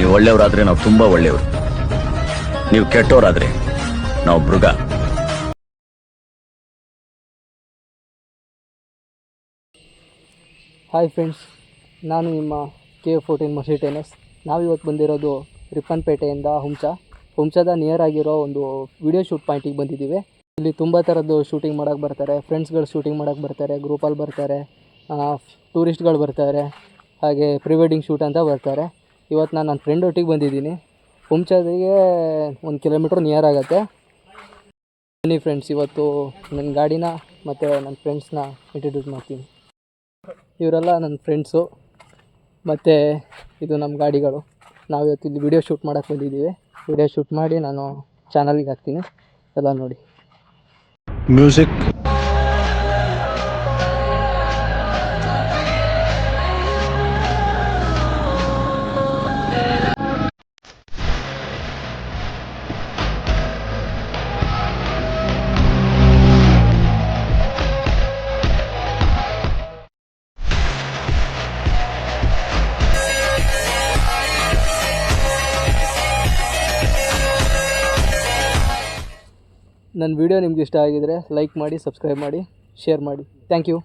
ನೀವು ಒಳ್ಳೆಯವರಾದ್ರೆ ನಾವು ತುಂಬಾ ಒಳ್ಳೆಯವರು, ನೀವು ಕೆಟ್ಟವರಾದ್ರೆ ನಾವು ಮೃಗ. ಹಾಯ್ ಫ್ರೆಂಡ್ಸ್, ನಾನು ನಿಮ್ಮ KF14 ಮಸಿ ಟೆನ್ನಿಸ್. ನಾವಿವತ್ತು ಬಂದಿರೋದು ರಿಪ್ಪನ್ಪೇಟೆಯಿಂದ ಹುಂಚದ ನಿಯರ್ ಆಗಿರೋ ಒಂದು ವಿಡಿಯೋ ಶೂಟ್ ಪಾಯಿಂಟಿಗೆ ಬಂದಿದ್ದೀವಿ. ಇಲ್ಲಿ ತುಂಬ ಥರದ್ದು ಶೂಟಿಂಗ್ ಮಾಡೋಕ್ಕೆ ಬರ್ತಾರೆ. ಫ್ರೆಂಡ್ಸ್ಗಳು ಶೂಟಿಂಗ್ ಮಾಡೋಕ್ಕೆ ಬರ್ತಾರೆ, ಗ್ರೂಪಲ್ಲಿ ಬರ್ತಾರೆ, ಟೂರಿಸ್ಟ್ಗಳು ಬರ್ತಾರೆ, ಹಾಗೆ ಪ್ರೀ ವೆಡ್ಡಿಂಗ್ ಶೂಟ್ ಅಂತ ಬರ್ತಾರೆ. ಇವತ್ತು ನಾನು ನನ್ನ ಫ್ರೆಂಡ್ ಒಟ್ಟಿಗೆ ಬಂದಿದ್ದೀನಿ. ಹುಂಚದಿಗೆ 1 ಕಿಲೋಮೀಟ್ರ್ ನಿಯರ್ ಆಗುತ್ತೆ. ಬನ್ನಿ ಫ್ರೆಂಡ್ಸ್, ಇವತ್ತು ನನ್ನ ಗಾಡಿನ ಮತ್ತು ನನ್ನ ಫ್ರೆಂಡ್ಸ್ನ ಇಂಟ್ರಡ್ಯೂಸ್ ಮಾಡ್ತೀನಿ. ಇವರೆಲ್ಲ ನನ್ನ ಫ್ರೆಂಡ್ಸು ಮತ್ತು ಇದು ನಮ್ಮ ಗಾಡಿಗಳು. ನಾವು ಇವತ್ತು ಇಲ್ಲಿ ವಿಡಿಯೋ ಶೂಟ್ ಮಾಡೋಕ್ಕೆ ಬಂದಿದ್ದೀವಿ. ವಿಡಿಯೋ ಶೂಟ್ ಮಾಡಿ ನಾನು ಚಾನಲ್ಗೆ ಹಾಕ್ತೀನಿ, ಎಲ್ಲ ನೋಡಿ. ಮ್ಯೂಸಿಕ್ ನನ್ನ ವಿಡಿಯೋ ನಿಮ್ಗೆ ಇಷ್ಟ ಆಗಿದರೆ ಲೈಕ್ ಮಾಡಿ, ಸಬ್ಸ್ಕ್ರೈಬ್ ಮಾಡಿ, ಶೇರ್ ಮಾಡಿ. Thank you.